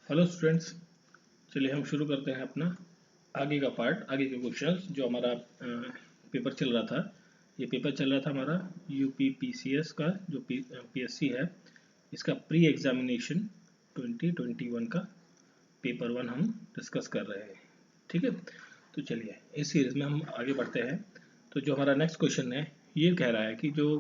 Hello students, चलिए हम शुरू करते हैं अपना आगे का पार्ट, आगे के क्वेश्चंस। जो हमारा पेपर चल रहा था, ये पेपर चल रहा था हमारा यूपी पीसीएस का, जो पीएससी है, इसका प्री एग्जामिनेशन 2021 का पेपर 1 हम डिस्कस कर रहे हैं। ठीक है, तो चलिए इस सीरीज में हम आगे बढ़ते हैं। तो जो हमारा नेक्स्ट क्वेश्चन है, ये कह रहा है कि जो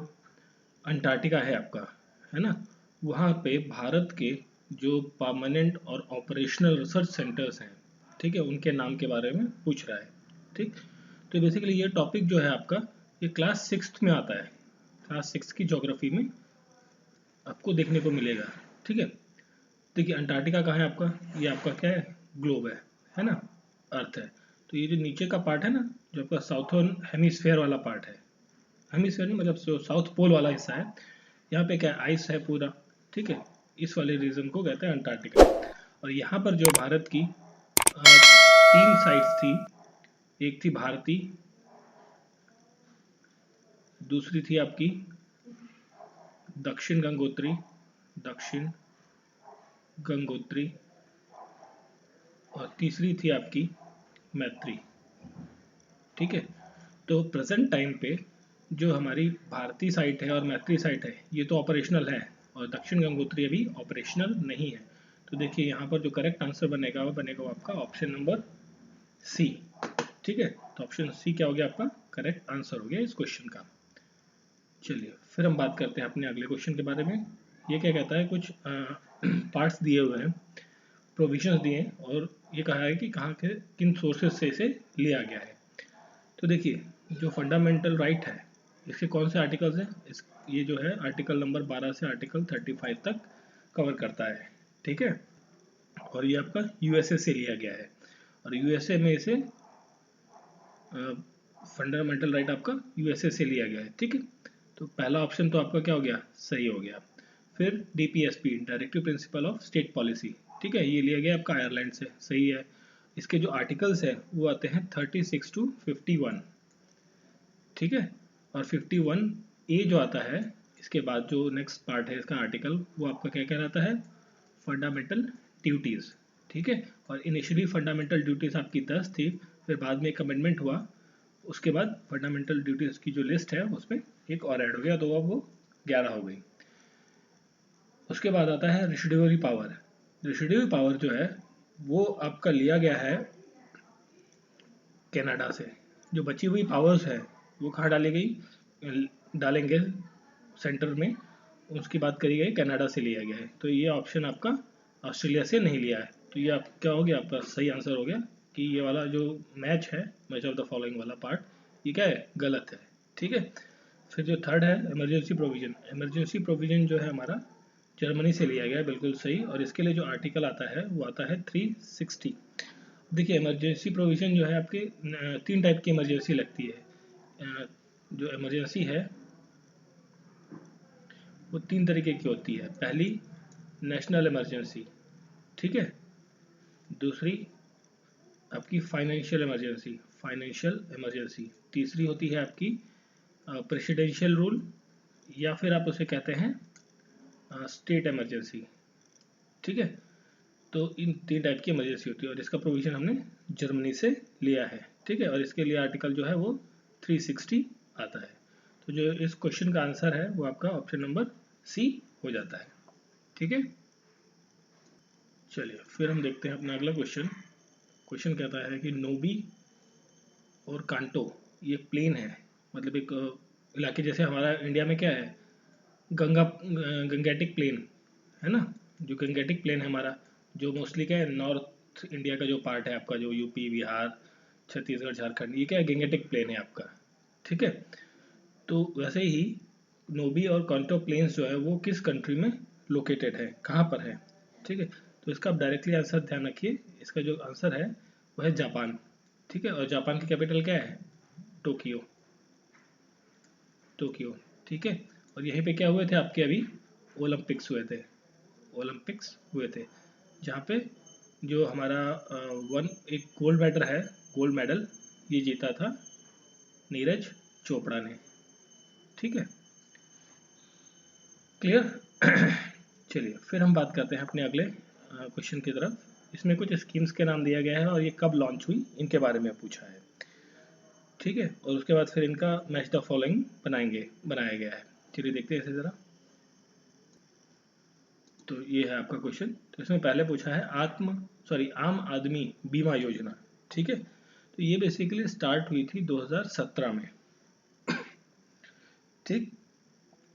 अंटार्कटिका है आपका, है ना, वहाँ पे भारत के जो परमानेंट और ऑपरेशनल रिसर्च सेंटर्स हैं, ठीक है, उनके नाम के बारे में पूछ रहा है। ठीक, तो बेसिकली ये टॉपिक जो है आपका, ये क्लास 6 में आता है। क्लास 6 की ज्योग्राफी में आपको देखने को मिलेगा। ठीक है, देखिए अंटार्कटिका कहाँ है आपका, ये आपका क्या है, ग्लोब है ना, अर्थ है। तो ये जो नीचे का पार्ट है ना, जो आपका साउथर्न हेमिस्फेयर वाला पार्ट है, हेमिस्फेयर नहीं मतलब जो साउथ पोल वाला हिस्सा है, यहाँ पे क्या आइस है पूरा। ठीक है, इस वाले रीजन को कहते हैं अंटार्कटिका। और यहाँ पर जो भारत की 3 साइट्स थी, एक थी भारती, दूसरी थी आपकी दक्षिण गंगोत्री, दक्षिण गंगोत्री, और तीसरी थी आपकी मैत्री। ठीक है, तो प्रेजेंट टाइम पे जो हमारी भारतीय साइट है और मैत्री साइट है, ये तो ऑपरेशनल है, और दक्षिण गंगोत्री अभी ऑपरेशनल नहीं है। तो देखिए यहाँ पर जो करेक्ट आंसर बनेगा वो बनेगा आपका ऑप्शन नंबर सी। ठीक है, तो ऑप्शन सी क्या हो गया, आपका करेक्ट आंसर हो गया इस क्वेश्चन का। चलिए फिर हम बात करते हैं अपने अगले क्वेश्चन के बारे में। ये क्या कहता है, कुछ पार्ट्स दिए हुए हैं, प्रोविजंस दिए हैं, और ये कहा है कि कहाँ के किन सोर्सेज से इसे लिया गया है। तो देखिए जो फंडामेंटल राइट है, इसके कौन से आर्टिकल्स हैं, ये जो है आर्टिकल नंबर 12 से आर्टिकल 35 तक कवर करता है। ठीक है, और ये आपका यूएसए से लिया गया है, और यूएसए में इसे फंडामेंटल राइट आपका यूएसए से लिया गया है। ठीक है, तो पहला ऑप्शन तो आपका क्या हो गया, सही हो गया। फिर DPSP, directive principle of state policy, ठीक है, ये लिया गया आपका आयरलैंड से, सही है। इसके जो आर्टिकल्स है वो आते हैं 36 to 51। ठीक है, और 51 ए जो आता है, इसके बाद जो नेक्स्ट पार्ट है इसका आर्टिकल, वो आपका क्या कहलाता है, फंडामेंटल ड्यूटीज़। ठीक है, और इनिशियली फंडामेंटल ड्यूटीज़ आपकी 10 थी, फिर बाद में एक अमेंडमेंट हुआ, उसके बाद फंडामेंटल ड्यूटीज़ की जो लिस्ट है उसमें एक और ऐड हो गया, तो अब वो 11 हो गई। उसके बाद आता है रेसिडुअरी पावर। रेसिडुअरी पावर जो है वो आपका लिया गया है कनाडा से। जो बची हुई पावर्स है वो कहाँ डाली गई, डालेंगे सेंटर में, उसकी बात करी गई कनाडा से लिया गया है। तो ये ऑप्शन आपका ऑस्ट्रेलिया से नहीं लिया है, तो ये आप क्या हो गया, आपका सही आंसर हो गया कि ये वाला जो मैच है, मैच ऑफ द फॉलोइंग वाला पार्ट, ये क्या है, गलत है। ठीक है, फिर जो थर्ड है इमरजेंसी प्रोविजन, इमरजेंसी प्रोविजन जो है हमारा जर्मनी से लिया गया है, बिल्कुल सही। और इसके लिए जो आर्टिकल आता है वो आता है 360। देखिए इमरजेंसी प्रोविजन जो है आपके 3 टाइप की इमरजेंसी लगती है। जो इमरजेंसी है वो 3 तरीके की होती है। पहली नेशनल इमरजेंसी, ठीक है, दूसरी आपकी फाइनेंशियल इमरजेंसी, फाइनेंशियल इमरजेंसी, तीसरी होती है आपकी प्रेसिडेंशियल रूल, या फिर आप उसे कहते हैं स्टेट इमरजेंसी। ठीक है, तो इन 3 टाइप की इमरजेंसी होती है, और इसका प्रोविजन हमने जर्मनी से लिया है। ठीक है, और इसके लिए आर्टिकल जो है वो 360 आता है। तो जो इस क्वेश्चन का आंसर है वो आपका ऑप्शन नंबर सी हो जाता है। ठीक है, चलिए फिर हम देखते हैं अपना अगला क्वेश्चन। क्वेश्चन कहता है कि नोबी और कांटो, ये प्लेन है, मतलब एक इलाके, जैसे हमारा इंडिया में क्या है, गंगेटिक प्लेन है ना, जो गंगेटिक प्लेन है हमारा, जो मोस्टली क्या है, नॉर्थ इंडिया का जो पार्ट है आपका, जो यूपी बिहार छत्तीसगढ़ झारखंड, ये क्या है, गंगेटिक प्लेन है आपका। ठीक है, तो वैसे ही नोबी और कांटो प्लेन्स जो है वो किस कंट्री में लोकेटेड है, कहाँ पर है। ठीक है, तो इसका आप डायरेक्टली आंसर ध्यान रखिए, इसका जो आंसर है वो है जापान। ठीक है, और जापान की कैपिटल क्या है, टोक्यो, टोक्यो। ठीक है, और यहीं पे क्या हुए थे आपके अभी, ओलंपिक्स हुए थे, ओलंपिक्स हुए थे, जहाँ पे जो हमारा एक गोल्ड मेडल है, गोल्ड मेडल ये जीता था नीरज चोपड़ा ने। ठीक है, क्लियर। चलिए फिर हम बात करते हैं अपने अगले क्वेश्चन की तरफ। इसमें कुछ स्कीम्स के नाम दिया गया है और ये कब लॉन्च हुई इनके बारे में पूछा है, ठीक है। और उसके बाद फिर इनका मैच द फॉलोइंग बनाया गया है। चलिए देखते हैं इसे ज़रा। तो ये है आपका क्वेश्चन। तो इसमें पहले पूछा है आम आदमी बीमा योजना, ठीक है। तो ये बेसिकली स्टार्ट हुई थी 2017 में, ठीक।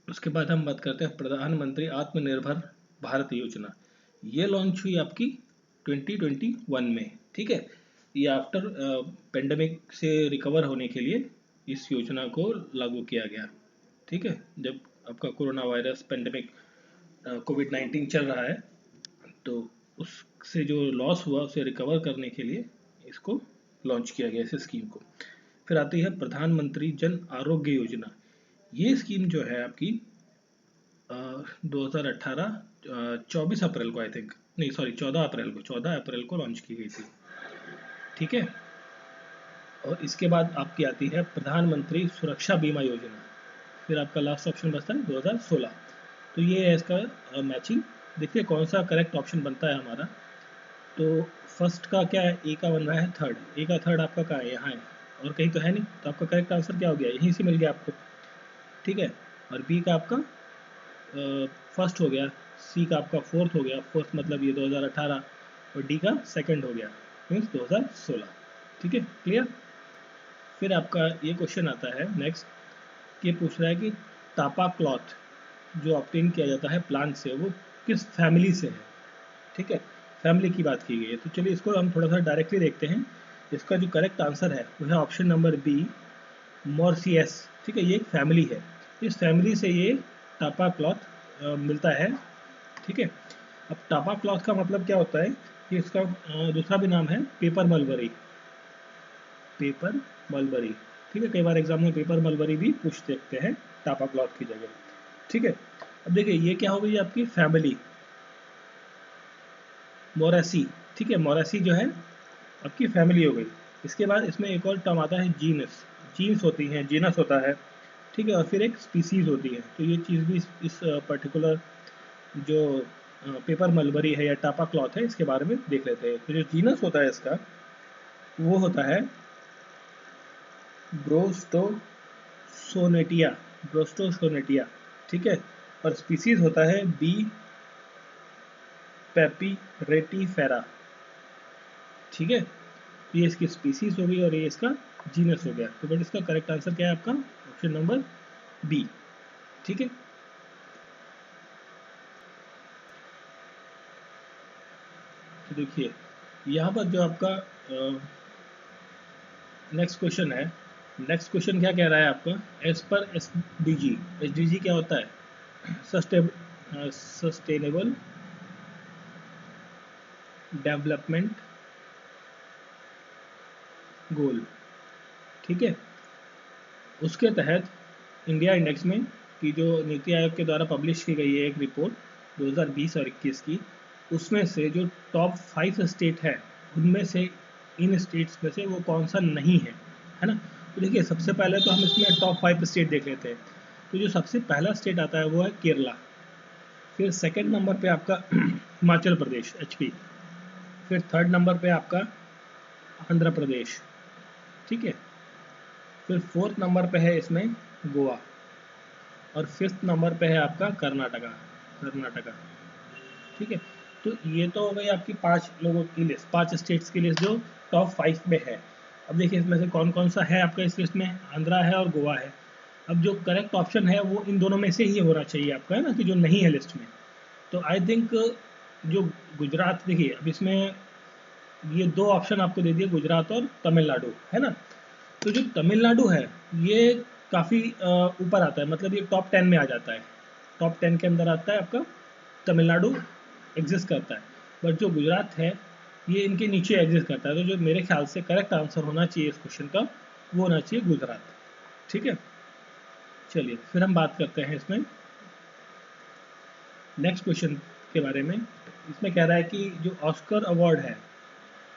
उसके बाद हम बात करते हैं प्रधानमंत्री आत्मनिर्भर भारत योजना। ये लॉन्च हुई आपकी 2021 में, ठीक है। ये आफ्टर पेंडेमिक से रिकवर होने के लिए इस योजना को लागू किया गया, ठीक है। जब आपका कोरोना वायरस पेंडेमिक कोविड-19 चल रहा है, तो उससे जो लॉस हुआ उसे रिकवर करने के लिए इसको लॉन्च किया गया, इस स्कीम को। फिर आती है प्रधानमंत्री जन आरोग्य योजना। ये स्कीम जो है आपकी 2018 24 अप्रैल को, आई थिंक नहीं सॉरी 14 अप्रैल को लॉन्च की गई थी, ठीक है। और इसके बाद आपकी आती है प्रधानमंत्री सुरक्षा बीमा योजना। फिर आपका लास्ट ऑप्शन बचता है 2016। तो ये है इसका मैचिंग। देखिए कौन सा करेक्ट ऑप्शन बनता है हमारा। तो फर्स्ट का क्या है, ए का बन रहा है थर्ड, ए का थर्ड आपका कहाँ है, यहाँ है और कहीं तो है नहीं। तो आपका करेक्ट आंसर क्या हो गया, यहीं से मिल गया आपको, ठीक है। और बी का आपका फर्स्ट हो गया, सी का आपका फोर्थ हो गया, फोर्थ मतलब ये 2018, और डी का सेकंड हो गया मीन्स 2016, ठीक है, क्लियर। फिर आपका ये क्वेश्चन आता है नेक्स्ट, ये पूछ रहा है कि तापा क्लॉथ जो ऑब्टेन किया जाता है प्लांट से वो किस फैमिली से है, ठीक है। फैमिली की बात की गई है। तो चलिए इसको हम थोड़ा सा डायरेक्टली देखते हैं। इसका जो करेक्ट आंसर है वो है ऑप्शन नंबर बी, मोरसियस, ठीक है। ये एक फैमिली है, इस फैमिली से ये टापा क्लॉथ मिलता है, ठीक है। अब टापा क्लॉथ का मतलब क्या होता है कि इसका दूसरा भी नाम है पेपर मलबरी, पेपर मलबरी, ठीक है। कई बार एग्जाम में पेपर मलबरी भी पूछ सकते हैं टापा क्लॉथ की जगह, ठीक है। अब देखिए ये क्या हो गई आपकी फैमिली मोरेसी, ठीक है। मोरेसी जो है आपकी फैमिली हो गई। इसके बाद इसमें एक और टर्म आता है जीनस, जीन्स होती हैं, जीनस होता है, ठीक है। और फिर एक स्पीसीज होती है। तो ये चीज़ भी इस पर्टिकुलर जो पेपर मलबरी है या टापा क्लॉथ है इसके बारे में देख लेते हैं। तो जो जीनस होता है इसका वो होता है ब्रोस्टोसोनेटिया, ब्रोस्टोसोनेटिया, ठीक है। और स्पीसीज होता है बी पेपीरेटिफेरा, ठीक है। तो ये इसकी स्पीसीज हो गई और ये इसका जीनस हो गया। तो बट इसका करेक्ट आंसर क्या है आपका, ऑप्शन नंबर बी, ठीक है। तो देखिए यहाँ पर जो आपका नेक्स्ट क्वेश्चन है, नेक्स्ट क्वेश्चन क्या कह रहा है आपका, एज पर एसडीजी, एसडीजी क्या होता है, सस्टेनेबल डेवलपमेंट गोल, ठीक है। उसके तहत इंडिया इंडेक्स में की जो नीति आयोग के द्वारा पब्लिश की गई है एक रिपोर्ट 2020 और 21 की, उसमें से जो टॉप 5 स्टेट है उनमें से इन स्टेट्स में से वो कौन सा नहीं है ना। तो देखिए सबसे पहले तो हम इसमें टॉप 5 स्टेट देख लेते हैं। तो जो सबसे पहला स्टेट आता है वो है केरला, फिर सेकंड नंबर पे आपका हिमाचल प्रदेश एचपी, फिर थर्ड नंबर पे आपका आंध्र प्रदेश, ठीक है। फिर फोर्थ नंबर पे है इसमें गोवा, और फिफ्थ नंबर पे है आपका कर्नाटका, ठीक है। तो ये तो हो गई आपकी 5 लोगों की लिस्ट, 5 स्टेट्स की लिस्ट जो टॉप 5 में है। अब देखिए इसमें से कौन कौन सा है आपका इस लिस्ट में, आंध्रा है और गोवा है। अब जो करेक्ट ऑप्शन है वो इन दोनों में से ही होना चाहिए आपका, है ना, कि जो नहीं है लिस्ट में। तो आई थिंक जो गुजरात, देखिए अब इसमें ये 2 ऑप्शन आपको दे दिए, गुजरात और तमिलनाडु, है ना। तो जो तमिलनाडु है ये काफ़ी ऊपर आता है, मतलब ये टॉप 10 में आ जाता है, टॉप 10 के अंदर आता है आपका तमिलनाडु एग्जिस्ट करता है। बट जो गुजरात है ये इनके नीचे एग्जिस्ट करता है। तो जो मेरे ख्याल से करेक्ट आंसर होना चाहिए इस क्वेश्चन का वो होना चाहिए गुजरात, ठीक है। चलिए फिर हम बात करते हैं इसमें नेक्स्ट क्वेश्चन के बारे में। इसमें कह रहा है कि जो ऑस्कर अवार्ड है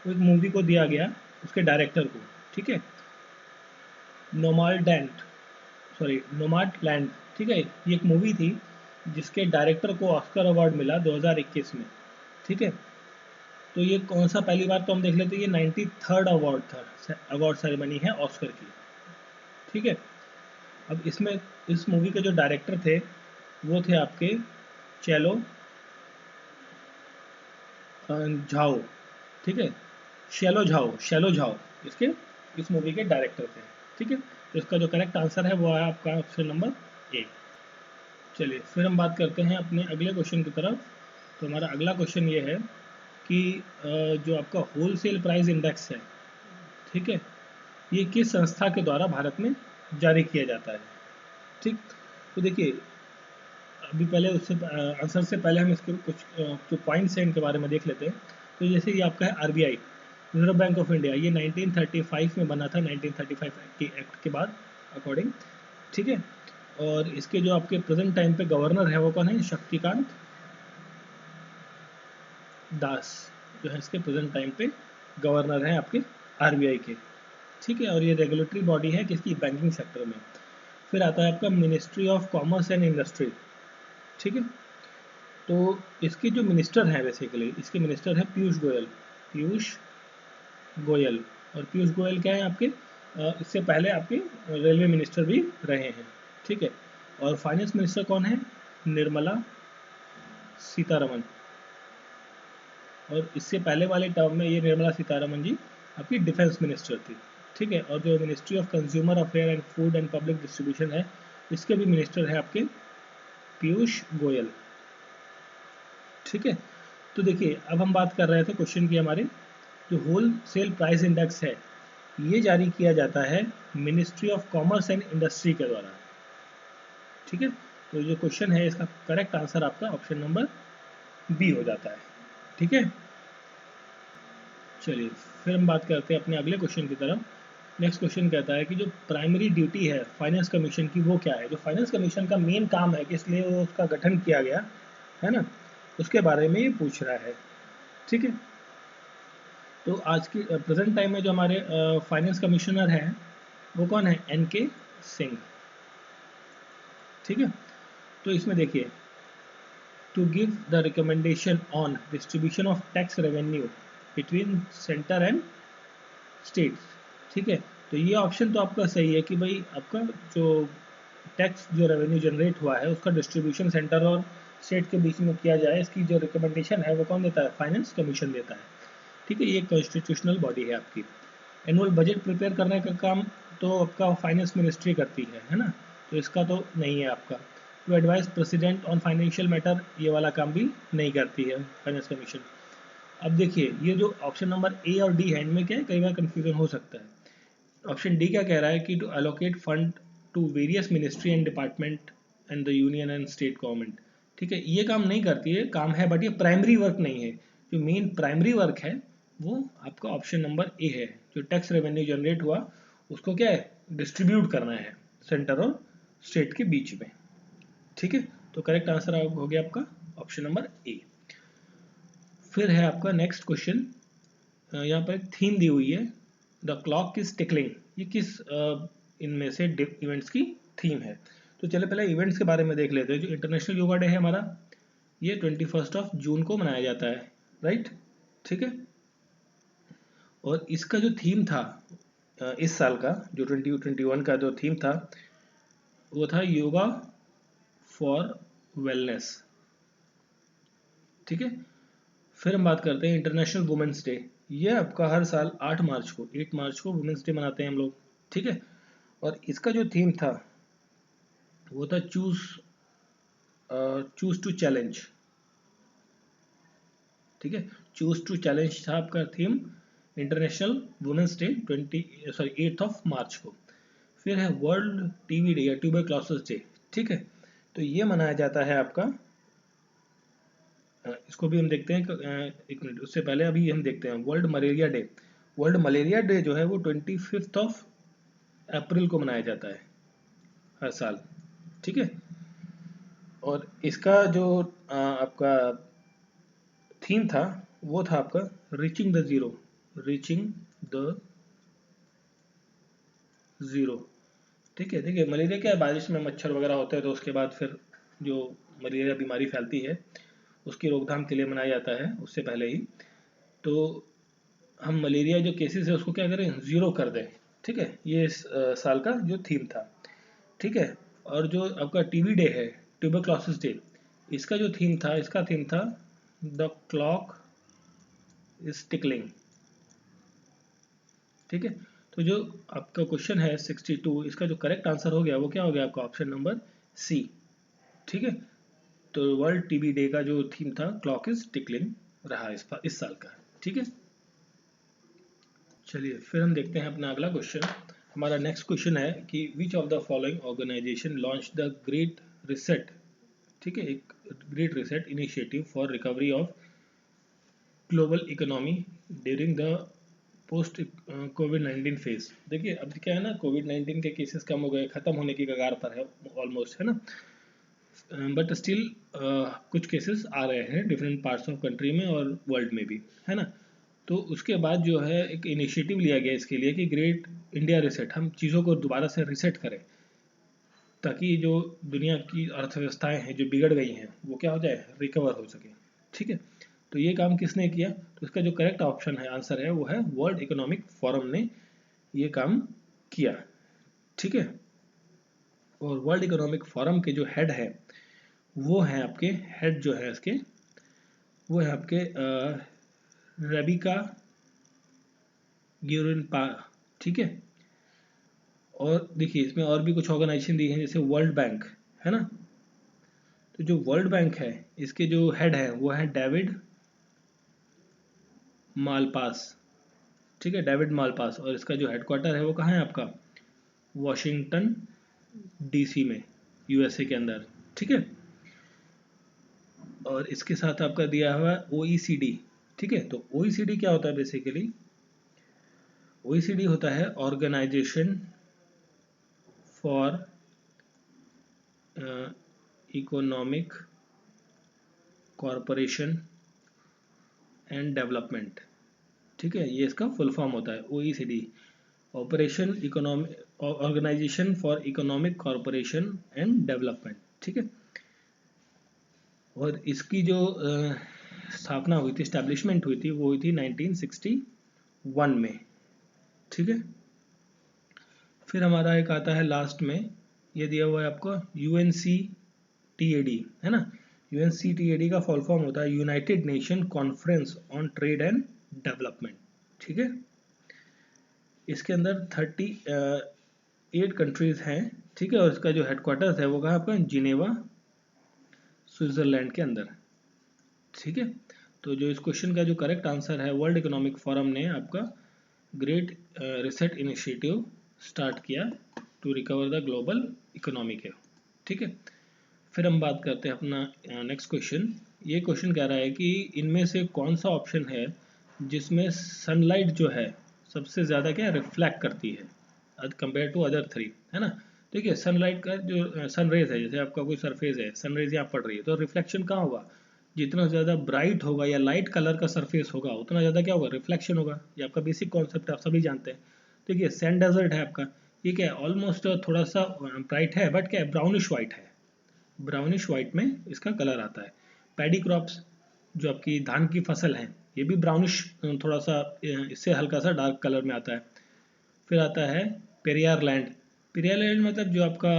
वो एक मूवी को दिया गया उसके डायरेक्टर को, ठीक है, नोमैडलैंड, ठीक है। ये एक मूवी थी जिसके डायरेक्टर को ऑस्कर अवार्ड मिला 2021 में, ठीक है। तो ये कौन सा, पहली बार तो हम देख लेते हैं, ये 93rd अवार्ड था, अवार्ड सेरेमनी है ऑस्कर की, ठीक है। अब इसमें इस मूवी के जो डायरेक्टर थे वो थे आपके चेलो झाओ, ठीक है, शैलो झाओ इसके, इस मूवी के डायरेक्टर थे, ठीक है। तो इसका जो करेक्ट आंसर है वो है आपका ऑप्शन नंबर ए। चलिए फिर हम बात करते हैं अपने अगले क्वेश्चन की तरफ। तो हमारा अगला क्वेश्चन ये है कि जो आपका होलसेल प्राइस इंडेक्स है, ठीक है, ये किस संस्था के द्वारा भारत में जारी किया जाता है, ठीक। तो देखिए अभी पहले उससे आंसर से पहले हम इसके कुछ जो पॉइंट्स हैं इनके बारे में देख लेते हैं। तो जैसे ये आपका है RBI, reserve bank of India, ये 1935 में बना था, 1935 के एक्ट के बाद अकॉर्डिंग, ठीक है। और इसके जो आपके प्रेजेंट टाइम पे गवर्नर है वो कौन है, शक्तिकांत दास, जो है इसके प्रेजेंट टाइम पे गवर्नर हैं आपके आरबीआई के, ठीक है। और ये रेगुलेटरी बॉडी है किसकी, बैंकिंग सेक्टर में। फिर आता है आपका ministry of commerce and industry, ठीक है। तो इसके जो मिनिस्टर हैं, बेसिकली इसके मिनिस्टर हैं पीयूष गोयल, पीयूष गोयल। और पीयूष गोयल क्या है आपके, इससे पहले आपके रेलवे मिनिस्टर भी रहे हैं, ठीक है। और फाइनेंस मिनिस्टर कौन है, निर्मला सीतारमन। और इससे पहले वाले टर्म में ये निर्मला सीतारमन जी आपकी डिफेंस मिनिस्टर थी, ठीक है। और जो ministry of consumer affair and food and public distribution है, इसके भी मिनिस्टर है आपके पीयूष गोयल, ठीक है। तो देखिए अब हम बात कर रहे थे क्वेश्चन की, हमारे जो होल सेल प्राइस इंडेक्स है ये जारी किया जाता है ministry of commerce and industry के द्वारा, ठीक है। तो जो क्वेश्चन है इसका करेक्ट आंसर आपका ऑप्शन नंबर बी हो जाता है, ठीक है। चलिए फिर हम बात करते हैं अपने अगले क्वेश्चन की तरफ। नेक्स्ट क्वेश्चन कहता है कि जो प्राइमरी ड्यूटी है फाइनेंस कमीशन की वो क्या है, जो फाइनेंस कमीशन का मेन काम है कि इसलिए वो उसका गठन किया गया है ना, उसके बारे में ये पूछ रहा है, ठीक है। तो आज की प्रेजेंट टाइम में जो हमारे फाइनेंस कमिश्नर हैं वो कौन है, एन के सिंह, ठीक है। तो इसमें देखिए, to give the recommendation on distribution of tax revenue between centre and states, ठीक है। तो ये ऑप्शन तो आपका सही है कि भाई आपका जो टैक्स जो रेवेन्यू जनरेट हुआ है उसका डिस्ट्रीब्यूशन सेंटर और स्टेट के बीच में किया जाए, इसकी जो रिकमेंडेशन है वो कौन देता है, फाइनेंस कमीशन देता है, ठीक है। ये कॉन्स्टिट्यूशनल बॉडी है आपकी। एनुअल बजट प्रिपेयर करने का काम तो आपका फाइनेंस मिनिस्ट्री करती है ना, तो इसका तो नहीं है आपका। To advice president on financial matter, ये वाला काम भी नहीं करती है फाइनेंस कमीशन। अब देखिए ये जो ऑप्शन नंबर ए और डी है इनमें क्या है, कई बार कंफ्यूजन हो सकता है। ऑप्शन डी क्या कह रहा है कि to allocate fund to various ministry and department and the union and state government, ठीक है। ये काम नहीं करती है, काम है बट ये प्राइमरी वर्क नहीं है। जो मेन प्राइमरी वर्क है वो आपका ऑप्शन नंबर ए है, जो टैक्स रेवेन्यू जनरेट हुआ उसको क्या है, डिस्ट्रीब्यूट करना है सेंटर और स्टेट के बीच में, ठीक है। तो करेक्ट आंसर हो गया आपका ऑप्शन नंबर ए। फिर है आपका नेक्स्ट क्वेश्चन, यहाँ पर एक थीम दी हुई है, द क्लॉक इज टिकलिंग, ये किस इनमें से इवेंट्स की थीम है। तो चले पहले इवेंट्स के बारे में देख लेते हैं। जो इंटरनेशनल योगा डे है हमारा, ये 21 जून को मनाया जाता है, राइट, ठीक है। और इसका जो थीम था इस साल का, जो 2021 का जो थीम था वो था योगा फॉर वेलनेस, ठीक है। फिर हम बात करते हैं इंटरनेशनल वुमेंस डे, ये आपका हर साल 8 मार्च को वुमेंस डे मनाते हैं हम लोग, ठीक है। और इसका जो थीम था वो था चूज टू चैलेंज, ठीक है। चूज टू चैलेंज था आपका थीम इंटरनेशनल वुमेंस डे 8 मार्च को। फिर है वर्ल्ड टीवी डे या ट्यूबरक्लोसिस डे, ठीक है। तो ये मनाया जाता है आपका, इसको भी हम देखते हैं, एक मिनट उससे पहले अभी हम देखते हैं world malaria day. World malaria day जो है वो 25 अप्रैल को मनाया जाता है हर साल, ठीक है। और इसका जो आपका थीम था वो था आपका reaching the zero, reaching the zero, ठीक है। देखिए मलेरिया क्या है, बारिश में मच्छर वगैरह होते हैं तो उसके बाद फिर जो मलेरिया बीमारी फैलती है उसकी रोकथाम के लिए मनाया जाता है उससे पहले ही। तो हम मलेरिया जो केसेस है उसको क्या करें, 0 कर दें। ठीक है, ये इस साल का जो थीम था। ठीक है, और जो आपका टीबी डे है, ट्यूबरक्लोसिस डे, इसका जो थीम था, इसका थीम था द क्लॉक इज टिकलिंग। ठीक है, तो जो आपका क्वेश्चन है 62, इसका जो करेक्ट आंसर हो गया वो क्या हो गया आपका, ऑप्शन नंबर सी। ठीक है, तो वर्ल्ड टीबी डे का जो थीम था क्लॉक इज टिकलिंग रहा इस साल का। ठीक है, चलिए फिर हम देखते हैं अपना अगला क्वेश्चन। हमारा नेक्स्ट क्वेश्चन है कि which of the following organisation launch the great reset. ठीक है, एक great reset initiative for recovery of global economy during the post कोविड-19 फेज। देखिए अब क्या है ना, कोविड-19 के केसेस कम हो गए, खत्म होने की कगार पर है ऑलमोस्ट, है ना, बट स्टिल कुछ केसेस आ रहे हैं डिफरेंट पार्ट्स ऑफ कंट्री में और वर्ल्ड में भी, है ना। तो उसके बाद जो है एक इनिशिएटिव लिया गया इसके लिए कि ग्रेट इंडिया रिसेट, हम चीज़ों को दोबारा से रिसेट करें ताकि जो दुनिया की अर्थव्यवस्थाएं हैं जो बिगड़ गई हैं वो क्या हो जाए, रिकवर हो सके। ठीक है, तो ये काम किसने किया, तो इसका जो करेक्ट ऑप्शन है, आंसर है, वो है वर्ल्ड इकोनॉमिक फोरम ने ये काम किया। ठीक है, और वर्ल्ड इकोनॉमिक फोरम के जो हेड है वो हैं आपके, हेड जो है इसके वो है आपके रेबिका ग्यूरिनपा। ठीक है, और देखिए इसमें और भी कुछ ऑर्गेनाइजेशन दी हैं जैसे वर्ल्ड बैंक, है ना। तो जो वर्ल्ड बैंक है इसके जो हेड है वो है डेविड मालपास। ठीक है, डेविड मालपास, और इसका जो हेडक्वार्टर है वो कहाँ है आपका, वॉशिंगटन डीसी में, यूएसए के अंदर। ठीक है, और इसके साथ आपका दिया हुआ है ओईसीडी। ठीक है, तो ओईसीडी क्या होता है बेसिकली, ओईसीडी होता है organisation for economic corporation and development. ठीक है, ये इसका फुल फॉर्म होता है OECD, operation economic organisation for economic corporation and development. ठीक है, और इसकी जो स्थापना हुई थी, स्टैब्लिशमेंट हुई थी, वो हुई थी 1961 में। ठीक है, फिर हमारा एक आता है लास्ट में, ये दिया हुआ है आपको यूएनसीटीएडी, है ना। यूएनसीटीएडी का फुल फॉर्म होता है United nation conference on trade and development. ठीक है, इसके अंदर 38 कंट्रीज हैं। ठीक है, और इसका जो हेडक्वार्टर्स है वो कहाँ आपका, जिनेवा स्विट्जरलैंड के अंदर। ठीक है, तो जो इस क्वेश्चन का जो करेक्ट आंसर है, वर्ल्ड इकोनॉमिक फोरम ने आपका ग्रेट रिसेट इनिशिएटिव स्टार्ट किया to recover the global economy के। ठीक है, फिर हम बात करते हैं अपना नेक्स्ट क्वेश्चन। ये क्वेश्चन कह रहा है कि इनमें से कौन सा ऑप्शन है जिसमें सनलाइट जो है सबसे ज़्यादा क्या रिफ्लेक्ट करती है कंपेयर टू अदर 3, है ना। देखिए सनलाइट का जो सन रेज है, जैसे आपका कोई सरफेस है, सन रेज यहाँ पड़ रही है, तो रिफ्लेक्शन कहाँ होगा, जितना ज़्यादा ब्राइट होगा या लाइट कलर का सरफेस होगा उतना ज़्यादा क्या होगा, रिफ्लेक्शन होगा। ये आपका बेसिक कॉन्सेप्ट आप सभी जानते हैं। देखिए सैंड डेजर्ट है आपका, ये क्या है, ऑलमोस्ट थोड़ा सा ब्राइट है, बट क्या है, ब्राउनिश वाइट है, ब्राउनिश वाइट में इसका कलर आता है। पैडी क्रॉप्स जो आपकी धान की फसल है, ये भी ब्राउनिश थोड़ा सा इससे हल्का सा डार्क कलर में आता है। फिर आता है पेरियार लैंड। पेरियार लैंड मतलब जो आपका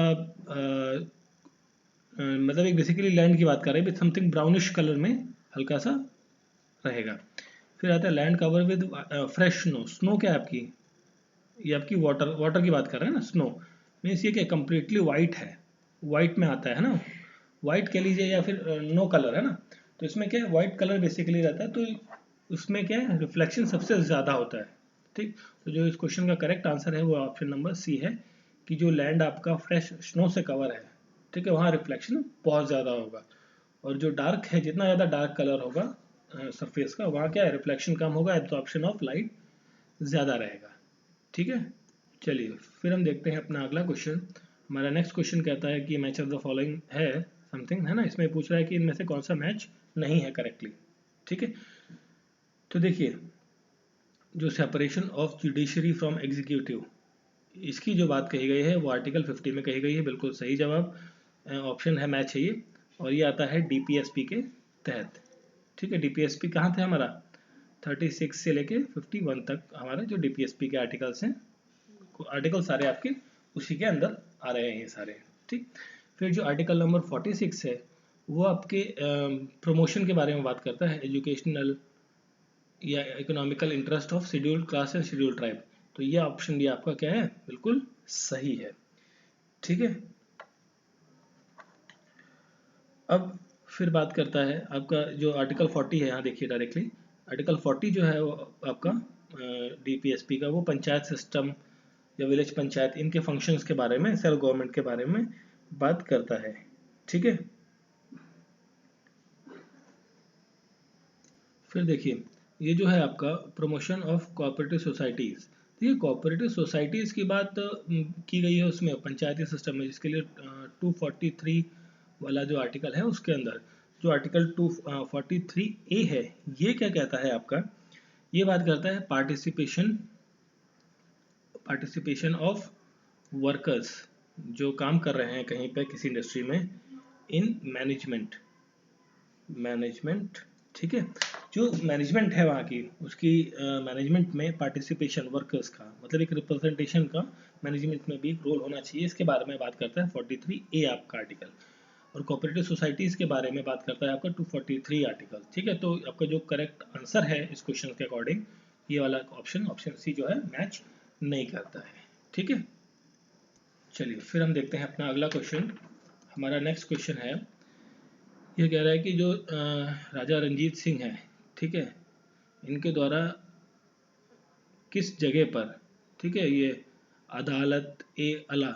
मतलब एक बेसिकली लैंड की बात कर रहे हैं, समथिंग ब्राउनिश कलर में हल्का सा रहेगा। फिर आता है land cover with fresh snow. Snow क्या है आपकी, ये आपकी वाटर की बात कर रहे हैं ना। स्नो मीन्स ये क्या कम्प्लीटली वाइट है, वाइट में आता है ना, वाइट कह लीजिए या फिर नो कलर, है ना। तो इसमें क्या है, वाइट कलर बेसिकली रहता है, तो उसमें क्या है, रिफ्लेक्शन सबसे ज़्यादा होता है। ठीक, तो जो इस क्वेश्चन का करेक्ट आंसर है वो ऑप्शन नंबर सी है, कि जो लैंड आपका फ्रेश स्नो से कवर है, ठीक है, वहाँ रिफ्लेक्शन बहुत ज़्यादा होगा। और जो डार्क है, जितना ज़्यादा डार्क कलर होगा सरफेस का, वहाँ क्या है, रिफ्लेक्शन कम होगा, एब्जॉर्प्शन ऑफ लाइट ज़्यादा रहेगा। ठीक है, चलिए फिर हम देखते हैं अपना अगला क्वेश्चन। हमारा नेक्स्ट क्वेश्चन कहता है कि मैच ऑफ द फॉलोइंग है समथिंग, है ना। इसमें पूछ रहा है कि इनमें से कौन सा मैच नहीं है करेक्टली। ठीक है, तो देखिए जो separation of judiciary from executive, इसकी जो बात कही गई है वो आर्टिकल 50 में कही गई है, बिल्कुल सही जवाब, ऑप्शन है मैच है ये। और ये आता है डीपीएसपी के तहत, ठीक है। डीपीएसपी कहाँ थे हमारा 36 से लेके 51 तक हमारे जो डीपीएसपी के आर्टिकल्स हैं, आर्टिकल सारे आपके उसी के अंदर आ रहे हैं ये सारे, ठीक। फिर जो आर्टिकल नंबर 46 है वो आपके प्रमोशन के बारे में बात करता है, एजुकेशनल या economical interest of scheduled class and scheduled tribe. तो ये ऑप्शन भी आपका क्या है, बिल्कुल सही है, ठीक है। अब फिर बात करता है आपका जो आर्टिकल 40 है, यहाँ देखिए डायरेक्टली आर्टिकल 40 जो है वो आपका डीपीएसपी का, वो पंचायत सिस्टम या विलेज पंचायत इनके फंक्शंस के बारे में, सेल्फ गवर्नमेंट के बारे में बात करता है, ठीक है। फिर देखिए ये जो है आपका प्रमोशन ऑफ कोऑपरेटिव सोसाइटीज, देखिए कोऑपरेटिव सोसाइटीज की बात की गई है उसमें पंचायती सिस्टम में, जिसके लिए 243 वाला जो आर्टिकल है उसके अंदर जो आर्टिकल 243A है, ये क्या कहता है आपका, ये बात करता है पार्टिसिपेशन ऑफ वर्कर्स जो काम कर रहे हैं कहीं पे किसी इंडस्ट्री में इन मैनेजमेंट, ठीक है। जो मैनेजमेंट है वहाँ की, उसकी मैनेजमेंट में पार्टिसिपेशन वर्कर्स का मतलब एक रिप्रेजेंटेशन का मैनेजमेंट में भी रोल होना चाहिए, इसके बारे में बात करता है 43A आपका आर्टिकल। और कोऑपरेटिव सोसाइटीज के बारे में बात करता है आपका 243 आर्टिकल, ठीक है। तो आपका जो करेक्ट आंसर है इस क्वेश्चन के अकॉर्डिंग ये वाला ऑप्शन सी जो है मैच नहीं करता है, ठीक है। चलिए फिर हम देखते हैं अपना अगला क्वेश्चन। हमारा नेक्स्ट क्वेश्चन है, ये कह रहा है कि जो राजा रंजीत सिंह है, ठीक है, इनके द्वारा किस जगह पर, ठीक है, ये अदालत ए आला,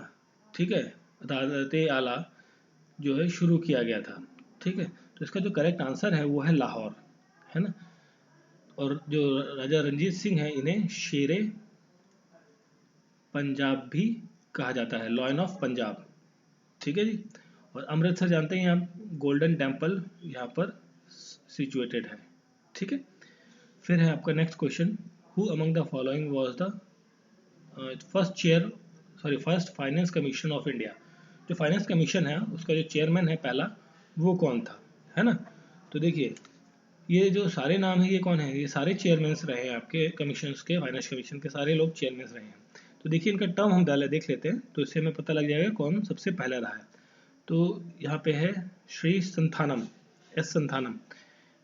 ठीक है, अदालत ए आला जो है शुरू किया गया था, ठीक है। तो इसका जो करेक्ट आंसर है वो है लाहौर, है ना। और जो राजा रंजीत सिंह है इन्हें शेरे पंजाब भी कहा जाता है, लॉयन ऑफ पंजाब, ठीक है जी। और अमृतसर जानते हैं आप, गोल्डन टेम्पल यहाँ पर सिचुएटेड है, ठीक है। फिर है आपका next question, who among the following was the first finance commission of India. जो फाइनेंस कमीशन है उसका जो चेयरमैन है पहला, वो कौन था, है ना। तो देखिए ये जो सारे नाम है ये कौन है, ये सारे चेयरमैन्स रहे हैं आपके कमीशंस के, फाइनेंस कमीशन के सारे लोग चेयरमैन्स रहे हैं। तो देखिए इनका टर्म हम पहले देख लेते हैं, तो इससे हमें पता लग जाएगा कौन सबसे पहले रहा है। तो यहाँ पे है श्री संथानम, एस संथानम,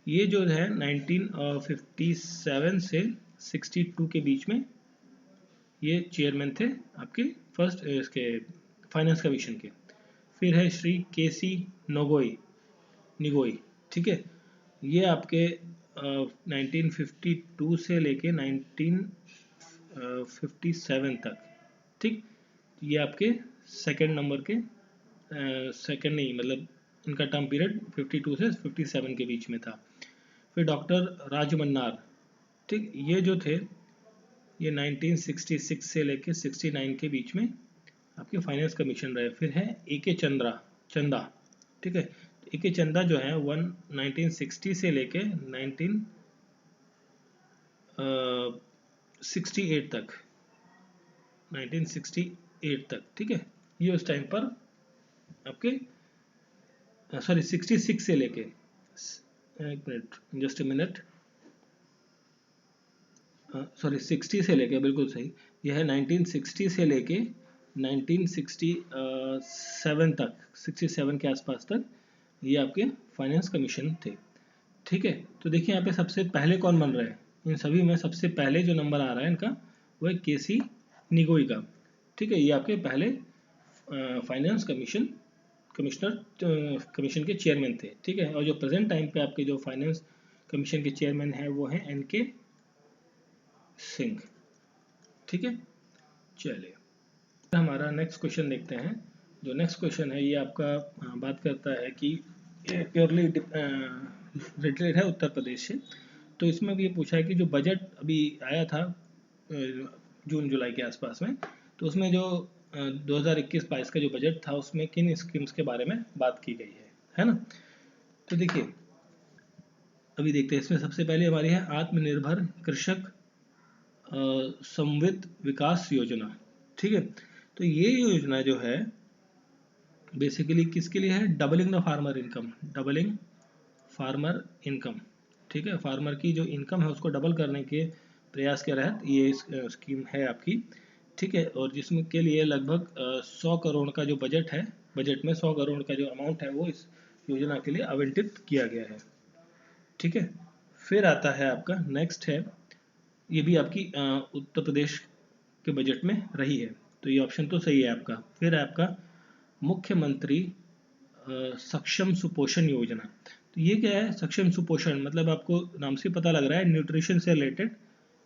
ये जो है 1957 से 62 के बीच में ये चेयरमैन थे आपके फर्स्ट इसके फाइनेंस कमीशन के। फिर है श्री केसी निगोई, ठीक है, ये आपके 1952 से लेके 1957 तक, ठीक। ये आपके सेकंड नंबर के सेकंड नहीं मतलब इनका टर्म पीरियड 52 से 57 के बीच में था। फिर डॉक्टर राजमन्नार, ठीक, ये जो थे ये 1966 से लेके 69 के बीच में आपके फाइनेंस कमीशन रहे। फिर है ए.के. चंदा, ठीक है, ए.के. चंदा जो है 1960 से लेके 1968 तक, 1968 तक, ठीक है। ये उस टाइम पर आपके 66 से लेके, एक मिनट जस्ट ए मिनट, 60 से लेके, बिल्कुल सही, यह है 1960 से लेके 1967 तक, 67 के आसपास तक ये आपके फाइनेंस कमीशन थे, ठीक है। तो देखिए यहाँ पे सबसे पहले कौन बन रहा है, इन सभी में सबसे पहले जो नंबर आ रहा है इनका वो है केसी निगोई का, ठीक है। ये आपके पहले फाइनेंस कमीशन के चेयरमैन थे, ठीक है। और जो प्रेजेंट टाइम पे आपके जो फाइनेंस कमीशन के चेयरमैन हैं वो हैं एन.के. सिंह, ठीक है। चलिए हमारा नेक्स्ट क्वेश्चन देखते हैं। जो नेक्स्ट क्वेश्चन है ये आपका बात करता है कि प्योरली रिलेटेड है उत्तर प्रदेश से। तो इसमें भी ये पूछा है कि जो बजट अभी आया था जून जुलाई के आसपास में, तो उसमें जो 2021-22 का जो बजट था उसमें किन स्कीम्स के बारे में बात की गई है ना। तो देखिए अभी देखते हैं, इसमें सबसे पहले हमारी है आत्मनिर्भर कृषक समवित विकास योजना, ठीक है। तो ये योजना जो है बेसिकली किसके लिए है, doubling the farmer income, doubling farmer income, ठीक है, फार्मर की जो इनकम है उसको डबल करने के प्रयास के तहत ये स्कीम है आपकी, ठीक है, और जिसमें के लिए लगभग 100 करोड़ का जो बजट है, बजट में 100 करोड़ का जो अमाउंट है वो इस योजना के लिए आवंटित किया गया है, ठीक है। फिर आता है आपका नेक्स्ट है, ये भी आपकी उत्तर प्रदेश के बजट में रही है, तो ये ऑप्शन तो सही है आपका। फिर है आपका मुख्यमंत्री सक्षम सुपोषण योजना। तो ये क्या है सक्षम सुपोषण, मतलब आपको नाम से पता लग रहा है न्यूट्रिशन से रिलेटेड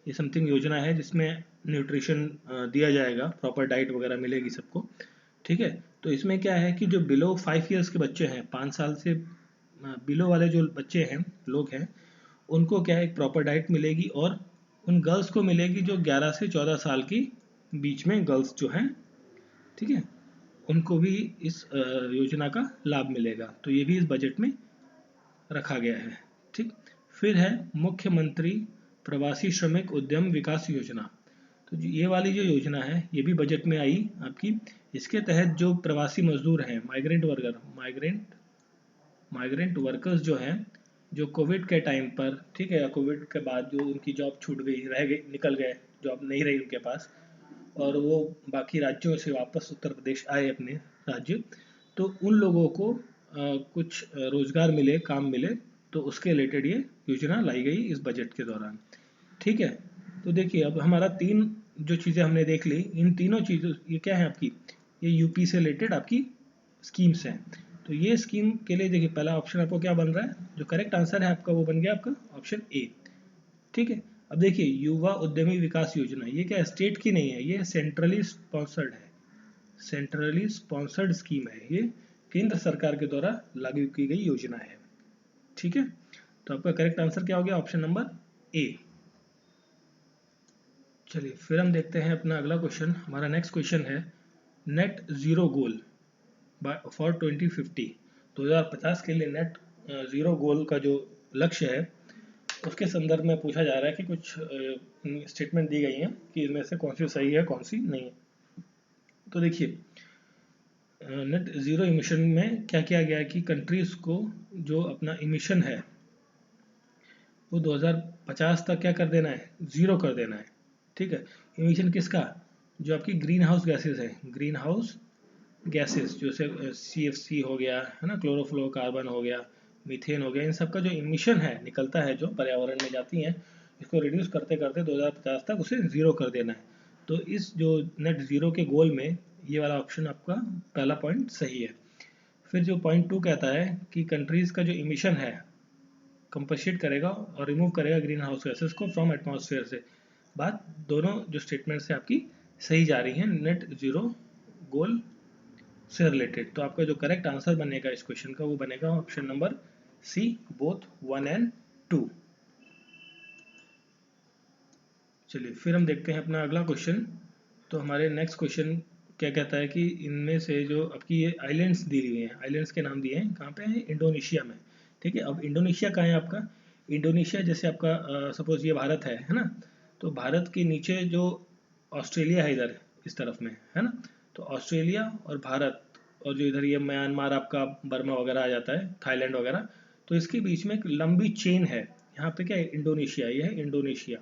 ये समथिंग योजना है जिसमें न्यूट्रिशन दिया जाएगा, प्रॉपर डाइट वगैरह मिलेगी सबको, ठीक है। तो इसमें क्या है कि जो बिलो 5 ईयर्स के बच्चे हैं, 5 साल से बिलो वाले जो बच्चे हैं, लोग हैं, उनको क्या है एक प्रॉपर डाइट मिलेगी, और उन गर्ल्स को मिलेगी जो 11 से 14 साल की बीच में गर्ल्स जो हैं, ठीक है, उनको भी इस योजना का लाभ मिलेगा। तो ये भी इस बजट में रखा गया है, ठीक। फिर है मुख्यमंत्री प्रवासी श्रमिक उद्यम विकास योजना। तो ये वाली जो योजना है ये भी बजट में आई आपकी। इसके तहत जो प्रवासी मजदूर हैं, माइग्रेंट वर्कर्स जो हैं, जो कोविड के टाइम पर, ठीक है, या कोविड के बाद जो उनकी जॉब छूट गई, रह गई, निकल गए, जॉब नहीं रही उनके पास, और वो बाकी राज्यों से वापस उत्तर प्रदेश आए अपने राज्य, तो उन लोगों को कुछ रोजगार मिले, काम मिले, तो उसके रिलेटेड ये योजना लाई गई इस बजट के दौरान, ठीक है। तो देखिए अब हमारा 3 जो चीज़ें हमने देख ली, इन तीनों चीज़ों, ये क्या है आपकी, ये यूपी से रिलेटेड आपकी स्कीम्स हैं। तो ये स्कीम के लिए देखिए पहला ऑप्शन आपको क्या बन रहा है, जो करेक्ट आंसर है आपका वो बन गया आपका ऑप्शन ए, ठीक है। अब देखिए युवा उद्यमी विकास योजना, ये क्या स्टेट की नहीं है, ये सेंट्रली स्पॉन्सर्ड है, सेंट्रली स्पॉन्सर्ड स्कीम है, ये केंद्र सरकार के द्वारा लागू की गई योजना है, ठीक है। तो आपका करेक्ट आंसर क्या हो गया, ऑप्शन नंबर ए। चलिए फिर हम देखते हैं अपना अगला क्वेश्चन। हमारा नेक्स्ट क्वेश्चन है नेट जीरो गोल फॉर 2050, 2050 के लिए नेट जीरो गोल का जो लक्ष्य है उसके संदर्भ में पूछा जा रहा है कि कुछ स्टेटमेंट दी गई हैं कि इनमें से कौन सी सही है कौन सी नहीं है। तो देखिए नेट ज़ीरो इमिशन में क्या किया गया है कि कंट्रीज़ को जो अपना इमिशन है वो 2050 तक क्या कर देना है, ज़ीरो कर देना है, ठीक है। इमिशन किसका, जो आपकी ग्रीन हाउस गैसेज है, ग्रीन हाउस गैसेस, जैसे CFC हो गया है ना, क्लोरोफ्लोरोकार्बन हो गया, मीथेन हो गया, इन सब का जो इमिशन है निकलता है जो पर्यावरण में जाती हैं, इसको रिड्यूस करते करते 2050 तक उसे ज़ीरो कर देना है। तो इस जो नेट ज़ीरो के गोल में ये वाला ऑप्शन आपका पहला पॉइंट सही है। फिर जो पॉइंट 2 कहता है कि कंट्रीज़ का जो इमिशन है कंपनसेट करेगा और रिमूव करेगा ग्रीन हाउस गैसेस को फ्रॉम एटमॉस्फेयर से, बात दोनों जो स्टेटमेंट्स है आपकी सही जा रही हैं नेट ज़ीरो गोल से रिलेटेड। तो आपका जो करेक्ट आंसर बनेगा इस क्वेश्चन का वो बनेगा option number C, both 1 and 2। चलिए फिर हम देखते हैं अपना अगला क्वेश्चन। तो हमारे नेक्स्ट क्वेश्चन क्या कहता है कि इनमें से जो आपकी ये आइलैंड्स दी हुई हैं, आइलैंड्स के नाम दिए हैं, कहाँ पे हैं, इंडोनेशिया में, ठीक है। अब इंडोनेशिया कहाँ है आपका, इंडोनेशिया जैसे आपका सपोज ये भारत है ना, तो भारत के नीचे जो ऑस्ट्रेलिया है इधर इस तरफ में, है ना, तो ऑस्ट्रेलिया और भारत, और जो इधर ये म्यांमार आपका बर्मा वगैरह आ जाता है, थाईलैंड वगैरह, तो इसके बीच में एक लंबी चेन है, यहाँ पे क्या है इंडोनेशिया, ये है इंडोनेशिया,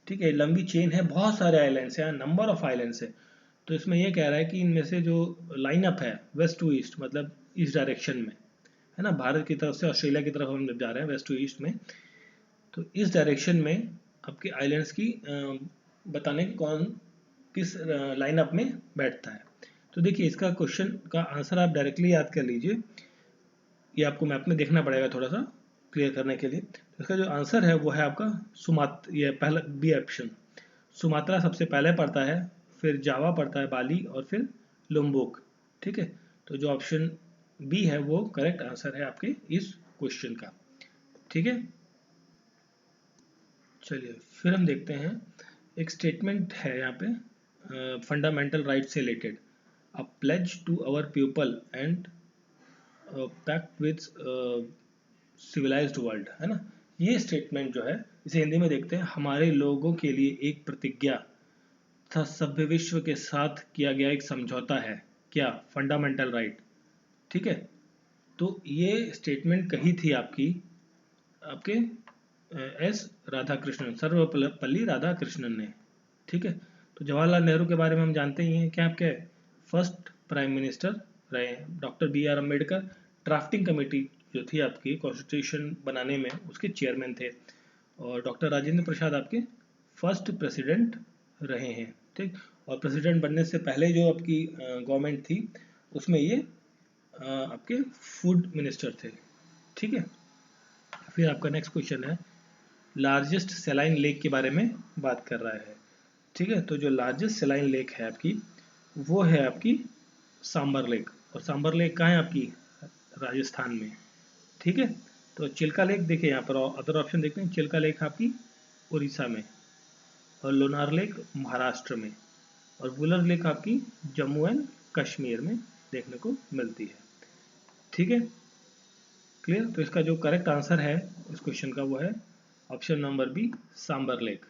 ठीक है। लंबी चेन है, बहुत सारे आइलैंड्स हैं, नंबर ऑफ आइलैंड्स है। तो इसमें ये कह रहा है कि इनमें से जो लाइनअप है वेस्ट टू ईस्ट, मतलब इस डायरेक्शन में, है ना, भारत की तरफ से ऑस्ट्रेलिया की तरफ हम जब जा रहे हैं वेस्ट टू ईस्ट में, तो इस डायरेक्शन में आपके आइलैंड्स की बताने की कौन किस लाइनअप में बैठता है। तो देखिए इसका क्वेश्चन का आंसर आप डायरेक्टली याद कर लीजिए, ये आपको मैप में देखना पड़ेगा थोड़ा सा क्लियर करने के लिए। तो इसका जो आंसर है वो है आपका ये पहला बी ऑप्शन, सुमात्रा सबसे पहले पड़ता है, फिर जावा पड़ता है, बाली, और फिर लुम्बुक, ठीक है। तो जो ऑप्शन बी है वो करेक्ट आंसर है आपके इस क्वेश्चन का, ठीक है। चलिए फिर हम देखते हैं एक स्टेटमेंट है यहाँ पे फंडामेंटल राइट से related, a pledge to our people and pact with civilised world, है ना। ये स्टेटमेंट जो है इसे हिंदी में देखते हैं, हमारे लोगों के लिए एक प्रतिज्ञा तथा सभ्य विश्व के साथ किया गया एक समझौता है, क्या, फंडामेंटल राइट, ठीक है। तो ये स्टेटमेंट कही थी आपकी आपके एस राधाकृष्णन, सर्वपल्ली राधाकृष्णन ने। ठीक है, तो जवाहरलाल नेहरू के बारे में हम जानते ही हैं, क्या आपके फर्स्ट प्राइम मिनिस्टर रहे हैं। Doctor B R Ambedkar drafting committee जो थी आपकी कॉन्स्टिट्यूशन बनाने में, उसके चेयरमैन थे। और डॉक्टर राजेंद्र प्रसाद आपके फर्स्ट प्रेसिडेंट रहे हैं। ठीक, और प्रेसिडेंट बनने से पहले जो आपकी गवर्नमेंट थी उसमें ये आपके फूड मिनिस्टर थे। ठीक है, फिर आपका नेक्स्ट क्वेश्चन है लार्जेस्ट सेलाइन लेक के बारे में बात कर रहा है। ठीक है, तो जो लार्जेस्ट सेलाइन लेक है आपकी वो है आपकी सांबर लेक। और सांबर लेक कहाँ है आपकी, राजस्थान में। ठीक है, तो चिल्का लेक देखिए यहाँ पर अदर ऑप्शन देखते हैं, चिल्का लेक आपकी उड़ीसा में, और लोनार लेक महाराष्ट्र में, और वुलर लेक आपकी जम्मू एंड कश्मीर में देखने को मिलती है। ठीक है, क्लियर। तो इसका जो करेक्ट आंसर है इस क्वेश्चन का वो है option number B, Sambhar lake.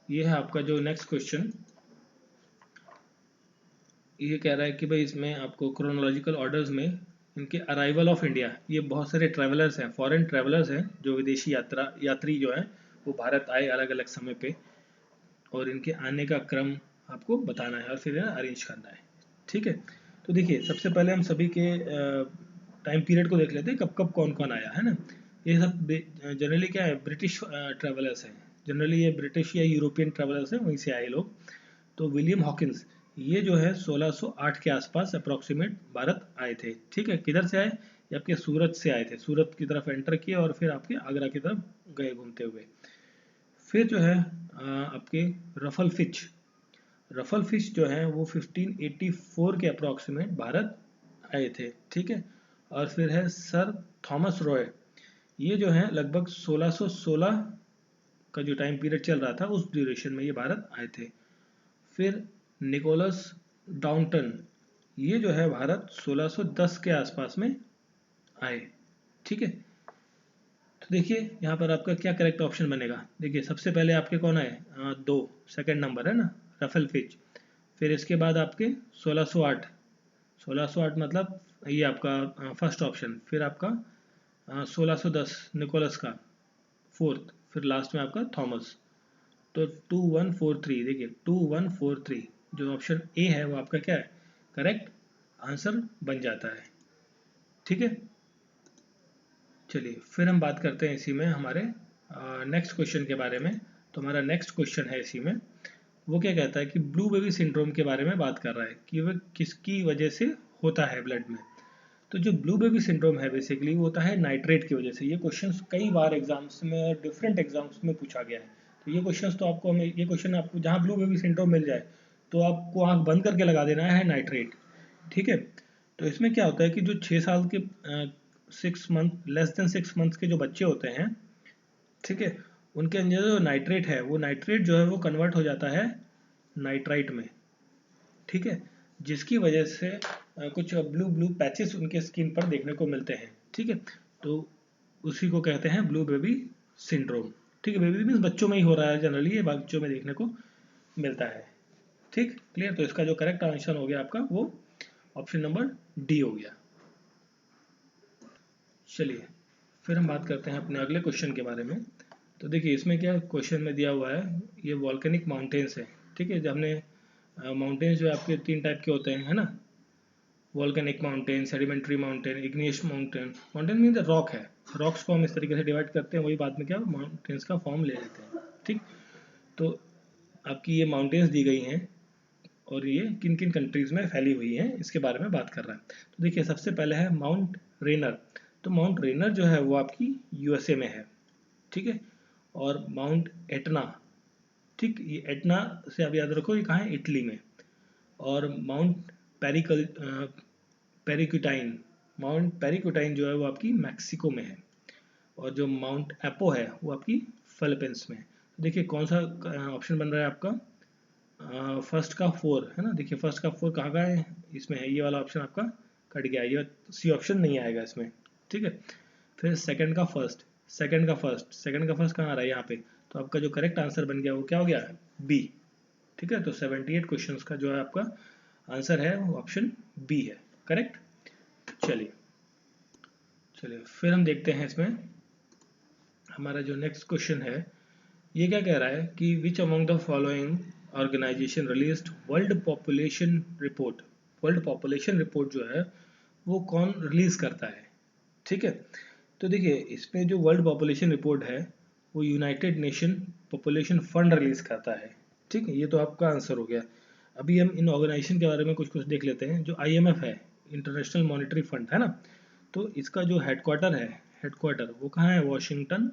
ये है आपका जो नेक्स्ट क्वेश्चन, ये कह रहा है कि भाई इसमें आपको क्रोनोलॉजिकल ऑर्डर्स में इनके अराइवल ऑफ इंडिया, ये बहुत सारे ट्रैवलर्स हैं, फॉरेन ट्रैवलर्स हैं, जो विदेशी यात्री जो हैं वो भारत आए अलग अलग समय पे, और इनके आने का क्रम आपको बताना है और फिर अरेंज करना है। ठीक है, तो देखिए सबसे पहले हम सभी के टाइम पीरियड को देख लेते हैं, कब कब कौन कौन आया है ना। ये सब जनरली क्या है, ब्रिटिश ट्रैवलर्स हैं, जनरली ये ब्रिटिश या यूरोपियन ट्रैवलर्स हैं, वहीं से आए लोग। तो विलियम हॉकिंस ये जो है 1608 के आसपास अप्रॉक्सीमेट भारत आए थे। ठीक है, किधर से आए, ये आपके सूरत से आए थे, सूरत की तरफ एंटर किए और फिर आपके आगरा की तरफ गए घूमते हुए। फिर जो है आपके रफल फिच, रफल फिश जो है वो 1584 के अप्रॉक्सीमेट भारत आए थे। ठीक है, और फिर है सर थॉमस रॉय, ये जो है लगभग 1616 का जो टाइम पीरियड चल रहा था उस ड्यूरेशन में ये भारत आए थे। फिर निकोलस डाउंटन, ये जो है भारत 1610 के आसपास में आए। ठीक है, तो देखिए यहाँ पर आपका क्या करेक्ट ऑप्शन बनेगा। देखिए सबसे पहले आपके कौन आए, दो, सेकंड नंबर है ना, रफल फिच। फिर इसके बाद आपके 1608, 1608 मतलब ये आपका फर्स्ट ऑप्शन। फिर आपका 1610 निकोलस का फोर्थ, फिर लास्ट में आपका थॉमस। तो 2143, देखिए 2143 जो ऑप्शन ए है वो आपका क्या है, करेक्ट आंसर बन जाता है। ठीक है, चलिए फिर हम बात करते हैं इसी में हमारे नेक्स्ट क्वेश्चन के बारे में। तो हमारा नेक्स्ट क्वेश्चन है इसी में, वो क्या कहता है कि ब्लू बेबी सिंड्रोम के बारे में बात कर रहा है कि वह किसकी वजह से होता है ब्लड में। तो जो ब्लू बेबी सिंड्रोम है बेसिकली वो होता है नाइट्रेट की वजह से। ये क्वेश्चन कई बार एग्जाम्स में और डिफरेंट एग्जाम्स में पूछा गया है। तो ये क्वेश्चन तो आपको हमें, ये क्वेश्चन आपको जहाँ ब्लू बेबी सिंड्रोम मिल जाए तो आपको आंख बंद करके लगा देना है नाइट्रेट। ठीक है, तो इसमें क्या होता है कि जो 6 साल के 6 मंथ लेस देन 6 मंथ के जो बच्चे होते हैं, ठीक है, उनके अंदर जो नाइट्रेट है वो नाइट्रेट जो है वो कन्वर्ट हो जाता है नाइट्राइट में। ठीक है, जिसकी वजह से कुछ ब्लू ब्लू पैचेस उनके स्किन पर देखने को मिलते हैं। ठीक है, तो उसी को कहते हैं ब्लू बेबी सिंड्रोम। ठीक है, बेबी मीन्स बच्चों में ही हो रहा है, जनरली ये बच्चों में देखने को मिलता है। ठीक, क्लियर। तो इसका जो करेक्ट आंसर हो गया आपका वो ऑप्शन नंबर डी हो गया। चलिए फिर हम बात करते हैं अपने अगले क्वेश्चन के बारे में। तो देखिए इसमें क्या क्वेश्चन में दिया हुआ है, ये वॉल्केनिक माउंटेन्स है। ठीक है, जब हमने माउंटेन्स जो आपके 3 टाइप के होते हैं, है ना, volcanic mountain, sedimentary mountain, igneous mountain. Mountain mean rock है, रॉक्स को हम इस तरीके से डिवाइड करते हैं, वही बाद में क्या माउंटेन्स का फॉर्म ले लेते हैं। ठीक, तो आपकी ये माउंटेन्स दी गई हैं और ये किन किन कंट्रीज़ में फैली हुई हैं इसके बारे में बात कर रहा है। तो देखिए सबसे पहले है माउंट रेनर। तो माउंट रेनर जो है वो आपकी यूएसए में है। ठीक है, और माउंट एटना, ठीक, ये एटना से आप याद रखो ये कहाँ है, इटली में। और माउंट पेरिक्यूटाइन, माउंट पेरिक्यूटाइन जो है वो आपकी मैक्सिको में है। और जो माउंट एपो है वो आपकी फिलीपींस में है। तो देखिए कौन सा ऑप्शन बन रहा है आपका, फर्स्ट का 4 है ना। देखिए फर्स्ट का 4 कहाँ का है, इसमें है, ये वाला ऑप्शन आपका कट गया, ये सी ऑप्शन नहीं आएगा इसमें। ठीक है, फिर सेकंड का फर्स्ट, सेकंड का फर्स्ट, सेकंड का फर्स्ट कहाँ आ रहा है यहाँ पे, तो आपका जो करेक्ट आंसर बन गया वो क्या हो गया, बी। ठीक है, तो 78 क्वेश्चंस का जो है आपका आंसर है वो ऑप्शन बी है, करेक्ट। चलिए फिर हम देखते हैं इसमें हमारा जो नेक्स्ट क्वेश्चन है ये क्या कह रहा है कि which among the following organisation released world population report. World population report जो है वो कौन रिलीज करता है। ठीक है, तो देखिए इसमें जो वर्ल्ड पॉपुलेशन रिपोर्ट है वो United nation population fund release करता है। ठीक है, ये तो आपका आंसर हो गया। अभी हम इन ऑर्गेनाइजेशन के बारे में कुछ कुछ देख लेते हैं। जो IMF है, इंटरनेशनल मॉनेटरी फंड है ना, तो इसका जो हेडक्वार्टर है, हेडक्वार्टर वो कहाँ है, वॉशिंगटन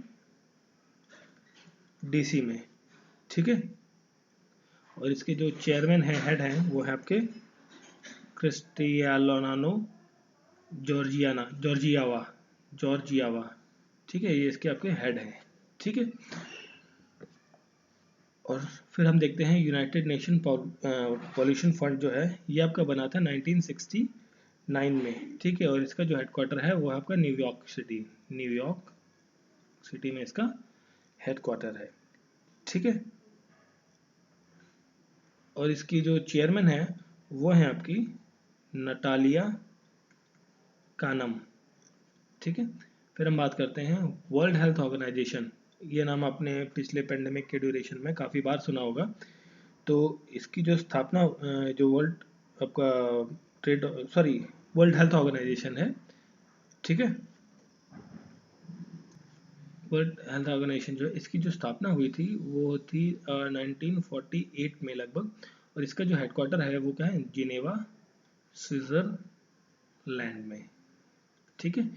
DC में। ठीक है, और इसके जो चेयरमैन है, हेड हैं, वो है आपके क्रिस्टियानो जॉर्जियावा। ठीक है, ये इसके आपके हेड हैं। ठीक है, और फिर हम देखते हैं यूनाइटेड नेशन पॉल्यूशन फंड जो है ये आपका बना था 1969 में। ठीक है, और इसका जो हेडक्वार्टर है वो आपका न्यूयॉर्क सिटी में इसका हेडक्वार्टर है। ठीक है, और इसकी जो चेयरमैन है वो है आपकी नटालिया कानम। ठीक है, फिर हम बात करते हैं वर्ल्ड हेल्थ ऑर्गेनाइजेशन। ये नाम आपने पिछले पेंडेमिक के ड्यूरेशन में काफ़ी बार सुना होगा। तो इसकी जो स्थापना जो वर्ल्ड हेल्थ ऑर्गेनाइजेशन है, ठीक है, वर्ल्ड हेल्थ ऑर्गेनाइजेशन जो है इसकी जो स्थापना हुई थी वो थी 1948 में लगभग, और इसका जो हेडक्वार्टर है वो क्या है, जिनेवा स्विट्जरलैंड में। ठीक है,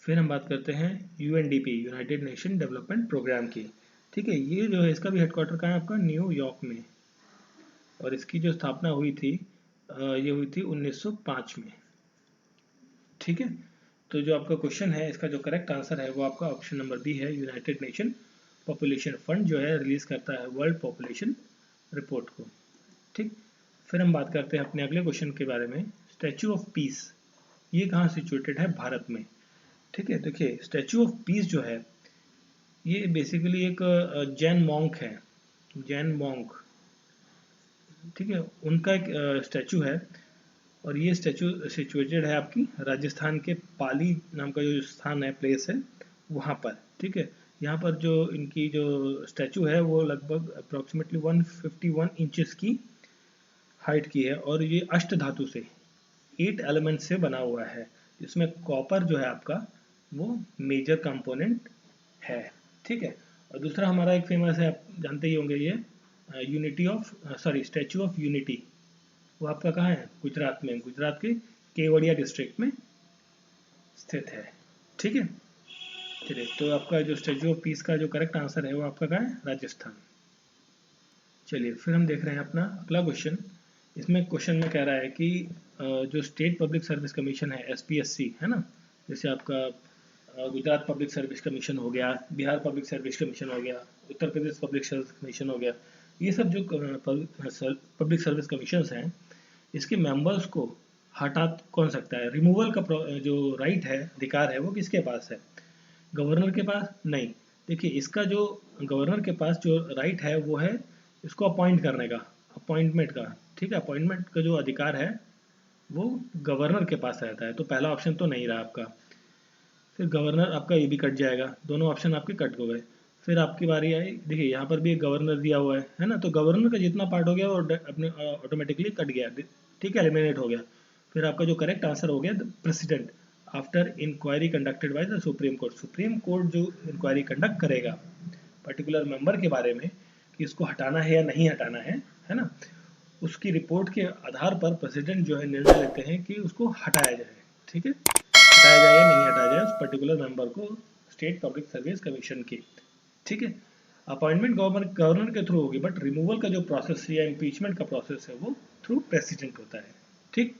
फिर हम बात करते हैं UNDP, United Nation development programme की। ठीक है, ये जो है इसका भी हेडक्वार्टर कहाँ है आपका, न्यूयॉर्क में, और इसकी जो स्थापना हुई थी ये हुई थी 1905 में। ठीक है, तो जो आपका क्वेश्चन है इसका जो करेक्ट आंसर है वो आपका ऑप्शन नंबर बी है। यूनाइटेड नेशन पॉपुलेशन फंड जो है रिलीज करता है वर्ल्ड पॉपुलेशन रिपोर्ट को। ठीक, फिर हम बात करते हैं अपने अगले क्वेश्चन के बारे में। स्टैचू ऑफ पीस ये कहाँ सिचुएटेड है, भारत में। ठीक है, देखिए स्टैचू ऑफ पीस जो है ये बेसिकली एक जैन मॉन्क है, जैन मॉन्क। ठीक है, उनका एक स्टैचू है, और ये स्टैचू सिचुएटेड है आपकी राजस्थान के पाली नाम का जो स्थान है, प्लेस है वहाँ पर। ठीक है, यहाँ पर जो इनकी जो स्टैचू है वो लगभग अप्रॉक्सीमेटली 151 इंचेस की हाइट की है, और ये अष्ट धातु से 8 एलिमेंट से बना हुआ है, जिसमें कॉपर जो है आपका वो मेजर कंपोनेंट है। ठीक है, और दूसरा हमारा एक फेमस है, आप जानते ही होंगे, ये स्टैचू ऑफ यूनिटी। वो आपका कहाँ है, गुजरात में, गुजरात के केवड़िया डिस्ट्रिक्ट में स्थित है। ठीक है, चलिए तो आपका जो स्टैचू ऑफ पीस का जो करेक्ट आंसर है वो आपका कहाँ है, राजस्थान। चलिए फिर हम देख रहे हैं अपना अगला क्वेश्चन। इसमें क्वेश्चन में कह रहा है कि जो स्टेट पब्लिक सर्विस कमीशन है, SPSC है ना, जैसे आपका गुजरात पब्लिक सर्विस कमीशन हो गया, बिहार पब्लिक सर्विस कमीशन हो गया, Uttar Pradesh public service commission हो गया, ये सब जो पब्लिक सर्विस कमीशंस हैं इसके मेंबर्स को हटा कौन सकता है, रिमूवल का जो राइट है, अधिकार है, वो किसके पास है, गवर्नर के पास नहीं। देखिए इसका जो गवर्नर के पास जो राइट है वो है इसको अपॉइंट करने का, अपॉइंटमेंट का। ठीक है, अपॉइंटमेंट का जो अधिकार है वो गवर्नर के पास रहता है, तो पहला ऑप्शन तो नहीं रहा आपका। फिर गवर्नर आपका ये भी कट जाएगा, दोनों ऑप्शन आपके कट हो गए। फिर आपकी बारी आई, देखिए यहाँ पर भी एक गवर्नर दिया हुआ है ना, तो गवर्नर का जितना पार्ट हो गया वो अपने ऑटोमेटिकली कट गया। ठीक है, एलिमिनेट हो गया। फिर आपका जो करेक्ट आंसर हो गया president, after inquiry conducted by the Supreme Court. Supreme Court जो इंक्वायरी कंडक्ट करेगा पर्टिकुलर मेंबर के बारे में कि इसको हटाना है या नहीं हटाना है ना, उसकी रिपोर्ट के आधार पर प्रेसिडेंट जो है निर्णय लेते हैं कि उसको हटाया जाए। ठीक है, हटाया जाए या नहीं हटाया जाए उस पर्टिकुलर मेंबर को स्टेट पब्लिक सर्विस कमीशन की। ठीक है, अपॉइंटमेंट गवर्नर के थ्रू होगी, बट रिमूवल का जो प्रोसेस या इम्पीचमेंट का प्रोसेस है वो थ्रू प्रेसिडेंट होता है। ठीक,